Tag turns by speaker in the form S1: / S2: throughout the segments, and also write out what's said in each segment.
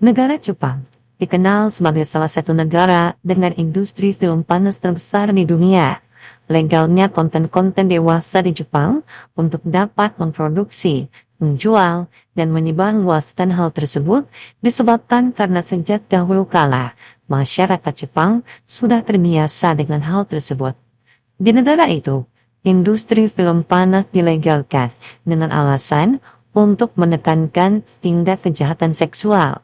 S1: Negara Jepang dikenal sebagai salah satu negara dengan industri film panas terbesar di dunia. Legalnya konten-konten dewasa di Jepang untuk dapat memproduksi, menjual, dan menyebarluaskan hal tersebut disebabkan karena sejak dahulu kala masyarakat Jepang sudah terbiasa dengan hal tersebut. Di negara itu, industri film panas dilegalkan dengan alasan untuk menekankan tindak kejahatan seksual.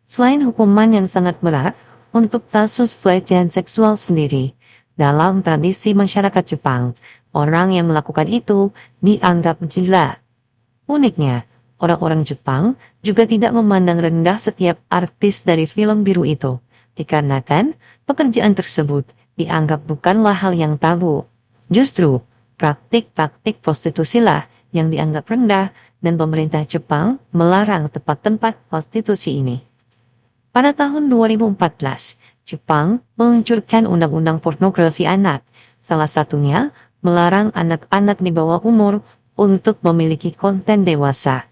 S1: Selain hukuman yang sangat berat untuk kasus pelecehan seksual sendiri, dalam tradisi masyarakat Jepang, orang yang melakukan itu dianggap gila. Uniknya, orang-orang Jepang juga tidak memandang rendah setiap artis dari film biru itu, dikarenakan pekerjaan tersebut dianggap bukanlah hal yang tabu. Justru, praktik-praktik prostitusilah yang dianggap rendah dan pemerintah Jepang melarang tempat-tempat prostitusi ini. Pada tahun 2014, Jepang meluncurkan undang-undang pornografi anak, salah satunya melarang anak-anak di bawah umur untuk memiliki konten dewasa.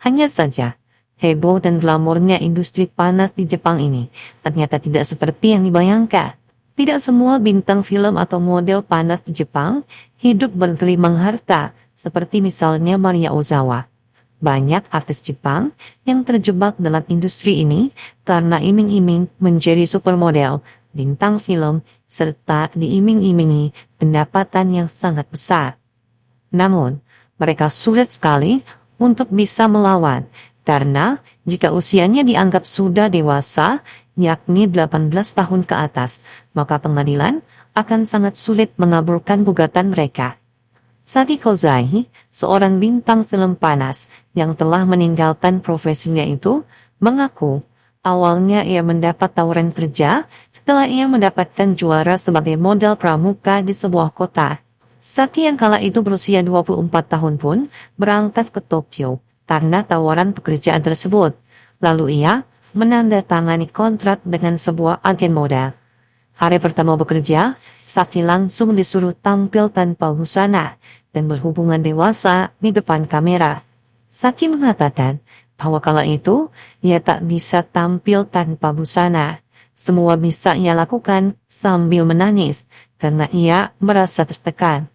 S1: Hanya saja, heboh dan glamornya industri panas di Jepang ini ternyata tidak seperti yang dibayangkan. Tidak semua bintang film atau model panas di Jepang hidup bergelimang harta, seperti misalnya Maria Ozawa. Banyak artis Jepang yang terjebak dalam industri ini karena iming-iming menjadi supermodel, bintang film, serta diiming-imingi pendapatan yang sangat besar. Namun, mereka sulit sekali untuk bisa melawan, karena jika usianya dianggap sudah dewasa, yakni 18 tahun ke atas, maka pengadilan akan sangat sulit mengabulkan gugatan mereka. Saki Kozai, seorang bintang film panas yang telah meninggalkan profesinya itu, mengaku awalnya ia mendapat tawaran kerja setelah ia mendapatkan juara sebagai model pramuka di sebuah kota. Saki yang kala itu berusia 24 tahun pun berangkat ke Tokyo karena tawaran pekerjaan tersebut. Lalu ia menandatangani kontrak dengan sebuah agen model. Hari pertama bekerja, Saki langsung disuruh tampil tanpa busana dan berhubungan dewasa di depan kamera. Saki mengatakan bahwa kala itu ia tak bisa tampil tanpa busana. Semua bisa ia lakukan sambil menangis karena ia merasa tertekan.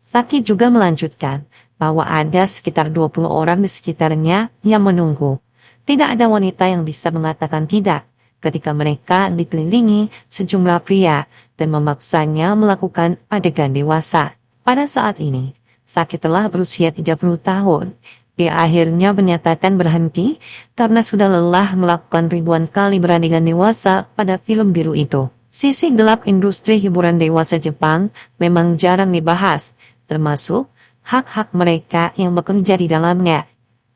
S1: Saki juga melanjutkan bahwa ada sekitar 20 orang di sekitarnya yang menunggu. Tidak ada wanita yang bisa mengatakan tidak ketika mereka dikelilingi sejumlah pria dan memaksanya melakukan adegan dewasa. Pada saat ini, Saki telah berusia 30 tahun. Dia akhirnya menyatakan berhenti karena sudah lelah melakukan ribuan kali beradegan dewasa pada film biru itu. Sisi gelap industri hiburan dewasa Jepang memang jarang dibahas, termasuk hak-hak mereka yang bekerja di dalamnya.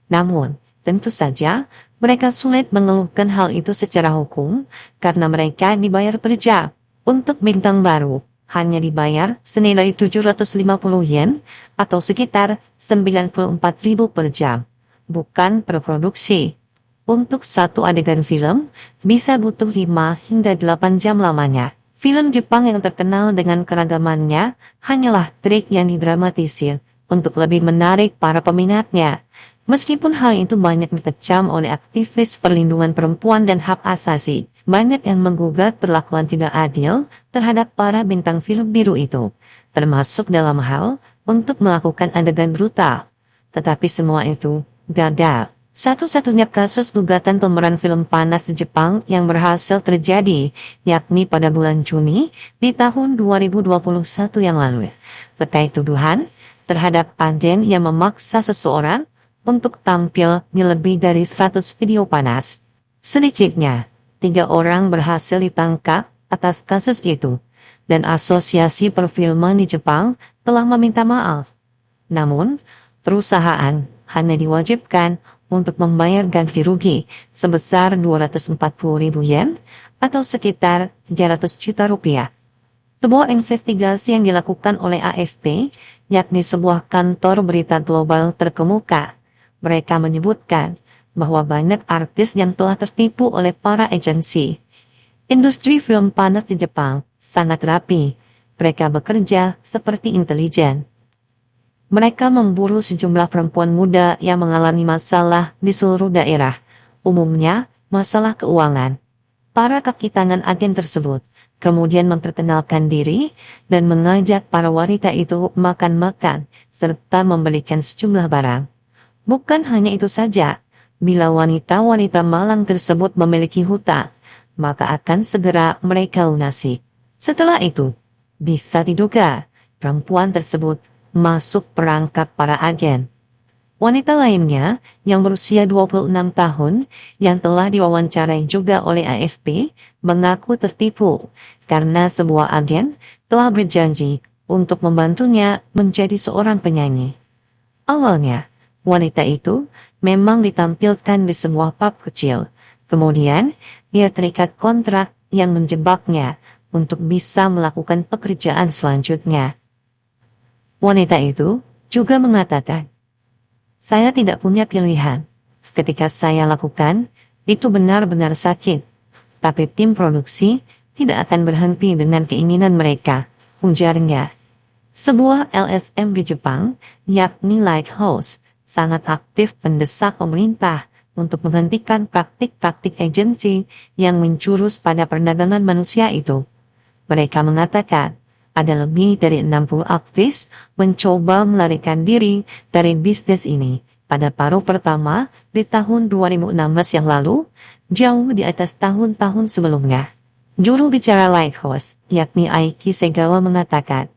S1: Namun, tentu saja, mereka sulit mengeluhkan hal itu secara hukum karena mereka dibayar per jam. Untuk bintang baru, hanya dibayar senilai 750 yen atau sekitar 94.000 per jam, bukan per produksi. Untuk satu adegan film, bisa butuh 5 hingga 8 jam lamanya. Film Jepang yang terkenal dengan keragamannya hanyalah trik yang didramatisir untuk lebih menarik para peminatnya. Meskipun hal itu banyak dikecam oleh aktivis perlindungan perempuan dan hak asasi, banyak yang menggugat perlakuan tidak adil terhadap para bintang film biru itu, termasuk dalam hal untuk melakukan adegan brutal. Tetapi semua itu gagal. Satu-satunya kasus gugatan pemeran film panas di Jepang yang berhasil terjadi, yakni pada bulan Juni di tahun 2021 yang lalu, terkait tuduhan terhadap agen yang memaksa seseorang untuk tampil di lebih dari 100 video panas. Sedikitnya, 3 orang berhasil ditangkap atas kasus itu, dan Asosiasi Perfilman di Jepang telah meminta maaf. Namun, perusahaan hanya diwajibkan untuk membayar ganti rugi sebesar 240.000 yen atau sekitar 300 juta rupiah. Sebuah investigasi yang dilakukan oleh AFP, yakni sebuah kantor berita global terkemuka, mereka menyebutkan bahwa banyak artis yang telah tertipu oleh para agensi. Industri film panas di Jepang sangat rapi. Mereka bekerja seperti intelijen. Mereka memburu sejumlah perempuan muda yang mengalami masalah di seluruh daerah. Umumnya, masalah keuangan. Para kaki tangan agen tersebut kemudian memperkenalkan diri dan mengajak para wanita itu makan-makan serta membelikan sejumlah barang. Bukan hanya itu saja, bila wanita-wanita malang tersebut memiliki hutang, maka akan segera mereka lunasi. Setelah itu, bisa diduga perempuan tersebut masuk perangkap para agen. Wanita lainnya yang berusia 26 tahun yang telah diwawancarai juga oleh AFP mengaku tertipu karena sebuah agen telah berjanji untuk membantunya menjadi seorang penyanyi. Awalnya, wanita itu memang ditampilkan di sebuah pub kecil. Kemudian, ia terikat kontrak yang menjebaknya untuk bisa melakukan pekerjaan selanjutnya. Wanita itu juga mengatakan, "Saya tidak punya pilihan. Ketika saya lakukan, itu benar-benar sakit. Tapi tim produksi tidak akan berhenti dengan keinginan mereka," ujarnya. Sebuah LSM di Jepang, yakni Lighthouse, sangat aktif mendesak pemerintah untuk menghentikan praktik-praktik agensi yang menjurus pada perdagangan manusia itu. Mereka mengatakan, ada lebih dari 60 aktivis mencoba melarikan diri dari bisnis ini pada paruh pertama di tahun 2016 yang lalu, jauh di atas tahun-tahun sebelumnya. Juru bicara Lighthouse, yakni Aiki Segawa mengatakan,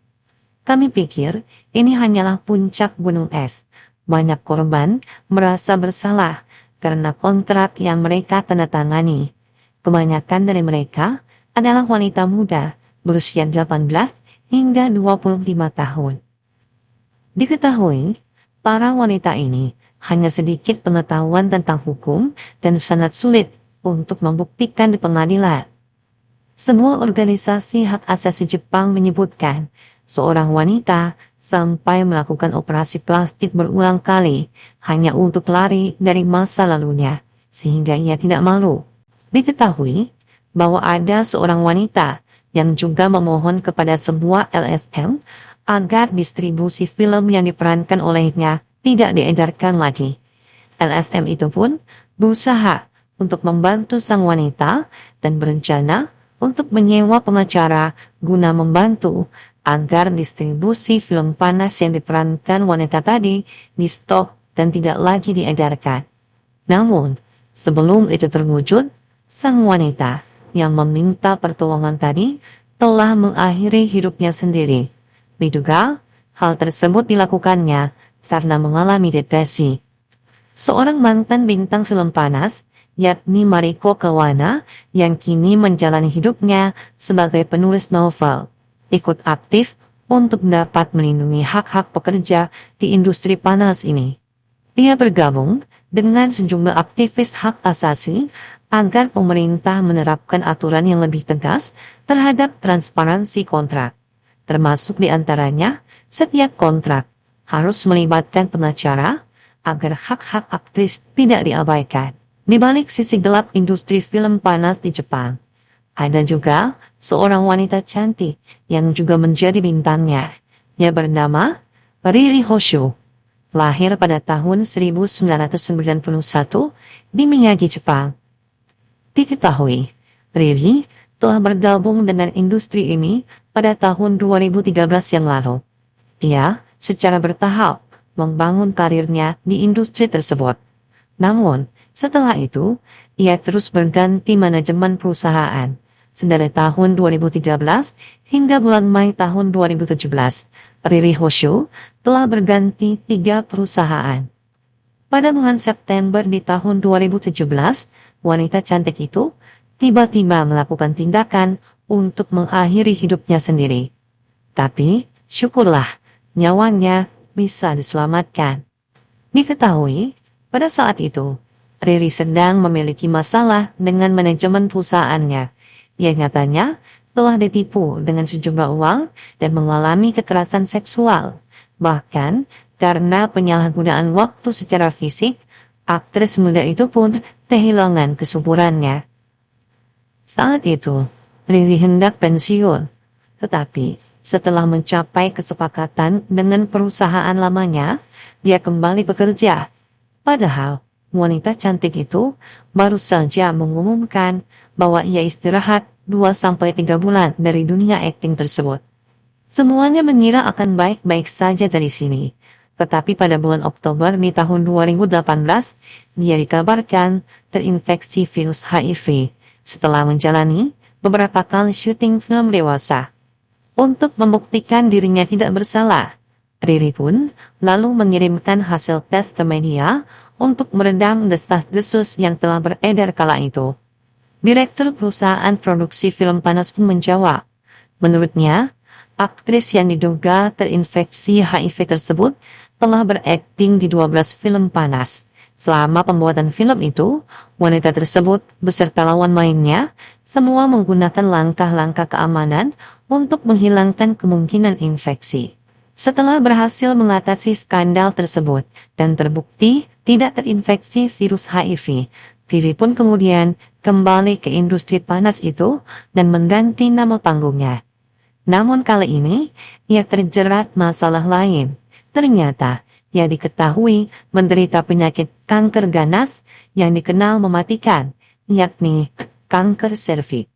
S1: "Kami pikir ini hanyalah puncak gunung es. Banyak korban merasa bersalah karena kontrak yang mereka tanda tangani. Kebanyakan dari mereka adalah wanita muda berusia 18 hingga 25 tahun. Diketahui, para wanita ini hanya sedikit pengetahuan tentang hukum dan sangat sulit untuk membuktikan di pengadilan." Sebuah organisasi hak asasi Jepang menyebutkan, seorang wanita sampai melakukan operasi plastik berulang kali hanya untuk lari dari masa lalunya, sehingga ia tidak malu. Diketahui bahwa ada seorang wanita yang juga memohon kepada sebuah LSM agar distribusi film yang diperankan olehnya tidak diedarkan lagi. LSM itu pun berusaha untuk membantu sang wanita dan berencana untuk menyewa pengacara guna membantu agar distribusi film panas yang diperankan wanita tadi di stop dan tidak lagi diedarkan. Namun, sebelum itu terwujud, sang wanita yang meminta pertolongan tadi telah mengakhiri hidupnya sendiri. Diduga, hal tersebut dilakukannya karena mengalami depresi. Seorang mantan bintang film panas, yakni Mariko Kawana, yang kini menjalani hidupnya sebagai penulis novel, ikut aktif untuk dapat melindungi hak-hak pekerja di industri panas ini. Dia bergabung dengan sejumlah aktivis hak asasi agar pemerintah menerapkan aturan yang lebih tegas terhadap transparansi kontrak. Termasuk diantaranya, setiap kontrak harus melibatkan pengacara agar hak-hak aktris tidak diabaikan. Di balik sisi gelap industri film panas di Jepang, ada juga seorang wanita cantik yang juga menjadi bintangnya. Ia bernama Riri Hoshu. Lahir pada tahun 1991 di Miyagi, Jepang. Diketahui, Riri telah bergabung dengan industri ini pada tahun 2013 yang lalu. Ia secara bertahap membangun karirnya di industri tersebut. Namun, setelah itu, ia terus berganti manajemen perusahaan. Dari tahun 2013 hingga bulan Mei tahun 2017, Riri Hoshu telah berganti 3 perusahaan. Pada bulan September di tahun 2017, wanita cantik itu tiba-tiba melakukan tindakan untuk mengakhiri hidupnya sendiri. Tapi, syukurlah, nyawanya bisa diselamatkan. Diketahui, pada saat itu, Riri sedang memiliki masalah dengan manajemen perusahaannya. Ia nyatanya telah ditipu dengan sejumlah uang dan mengalami kekerasan seksual. Bahkan, karena penyalahgunaan waktu secara fisik, aktris muda itu pun kehilangan kesuburannya. Saat itu, Riri hendak pensiun. Tetapi, setelah mencapai kesepakatan dengan perusahaan lamanya, dia kembali bekerja. Padahal, wanita cantik itu baru saja mengumumkan bahwa ia istirahat 2-3 bulan dari dunia akting tersebut. Semuanya mengira akan baik-baik saja dari sini. Tetapi pada bulan Oktober di tahun 2018, dia dikabarkan terinfeksi virus HIV setelah menjalani beberapa kali syuting film dewasa. Untuk membuktikan dirinya tidak bersalah, Riri pun lalu mengirimkan hasil tes ke media untuk meredam desas-desus yang telah beredar kala itu. Direktur perusahaan produksi film panas pun menjawab. Menurutnya, aktris yang diduga terinfeksi HIV tersebut telah berakting di 12 film panas. Selama pembuatan film itu, wanita tersebut beserta lawan mainnya semua menggunakan langkah-langkah keamanan untuk menghilangkan kemungkinan infeksi. Setelah berhasil mengatasi skandal tersebut dan terbukti tidak terinfeksi virus HIV, Riri pun kemudian kembali ke industri panas itu dan mengganti nama panggungnya. Namun kali ini, ia terjerat masalah lain. Ternyata, ia diketahui menderita penyakit kanker ganas yang dikenal mematikan, yakni kanker serviks.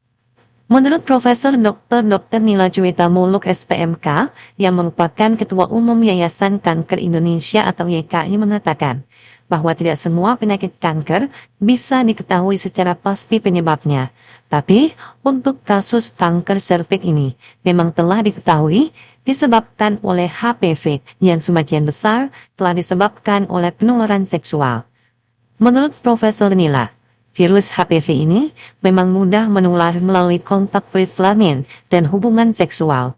S1: Menurut Profesor Dr. Nila Juwita Muluk SPMK, yang merupakan Ketua Umum Yayasan Kanker Indonesia atau YKI mengatakan, bahwa tidak semua penyakit kanker bisa diketahui secara pasti penyebabnya. Tapi, untuk kasus kanker serviks ini, memang telah diketahui disebabkan oleh HPV yang semakin besar telah disebabkan oleh penularan seksual. Menurut Profesor Nila, virus HPV ini memang mudah menular melalui kontak kulit kelamin dan hubungan seksual.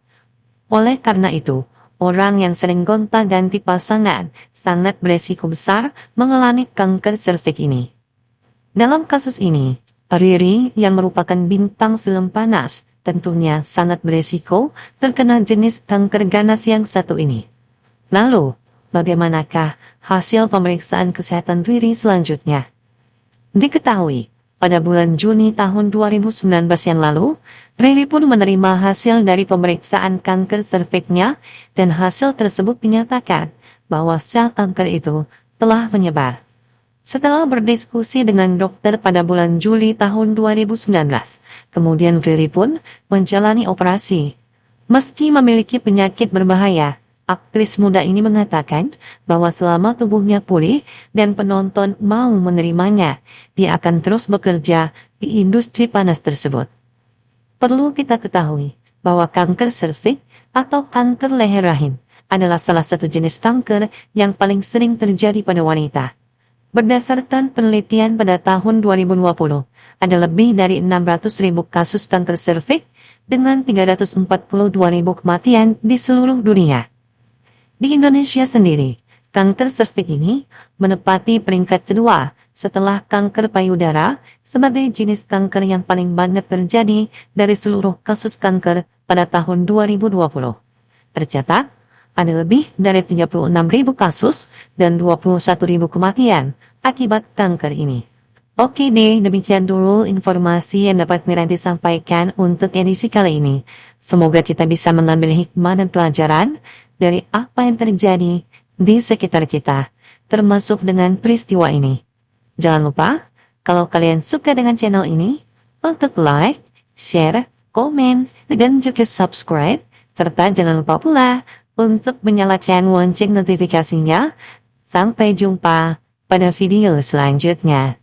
S1: Oleh karena itu, orang yang sering gonta-ganti pasangan sangat beresiko besar mengalami kanker serviks ini. Dalam kasus ini, Riri yang merupakan bintang film panas tentunya sangat beresiko terkena jenis kanker ganas yang satu ini. Lalu, bagaimanakah hasil pemeriksaan kesehatan Riri selanjutnya? Diketahui, pada bulan Juni tahun 2019 yang lalu, Riri pun menerima hasil dari pemeriksaan kanker serviksnya dan hasil tersebut menyatakan bahwa sel kanker itu telah menyebar. Setelah berdiskusi dengan dokter pada bulan Juli tahun 2019, kemudian Riri pun menjalani operasi. Meski memiliki penyakit berbahaya, aktris muda ini mengatakan bahwa selama tubuhnya pulih dan penonton mau menerimanya, dia akan terus bekerja di industri panas tersebut. Perlu kita ketahui bahwa kanker serviks atau kanker leher rahim adalah salah satu jenis kanker yang paling sering terjadi pada wanita. Berdasarkan penelitian pada tahun 2020, ada lebih dari 600.000 kasus kanker serviks dengan 342.000 kematian di seluruh dunia. Di Indonesia sendiri, kanker serviks ini menempati peringkat kedua setelah kanker payudara sebagai jenis kanker yang paling banyak terjadi dari seluruh kasus kanker pada tahun 2020. Tercatat, ada lebih dari 36.000 kasus dan 21.000 kematian akibat kanker ini. Oke deh, demikian dulu informasi yang dapat Miranti sampaikan untuk edisi kali ini. Semoga kita bisa mengambil hikmah dan pelajaran dari apa yang terjadi di sekitar kita, termasuk dengan peristiwa ini. Jangan lupa, kalau kalian suka dengan channel ini, untuk like, share, komen, dan juga subscribe, serta jangan lupa pula untuk menyalakan lonceng notifikasinya. Sampai jumpa pada video selanjutnya.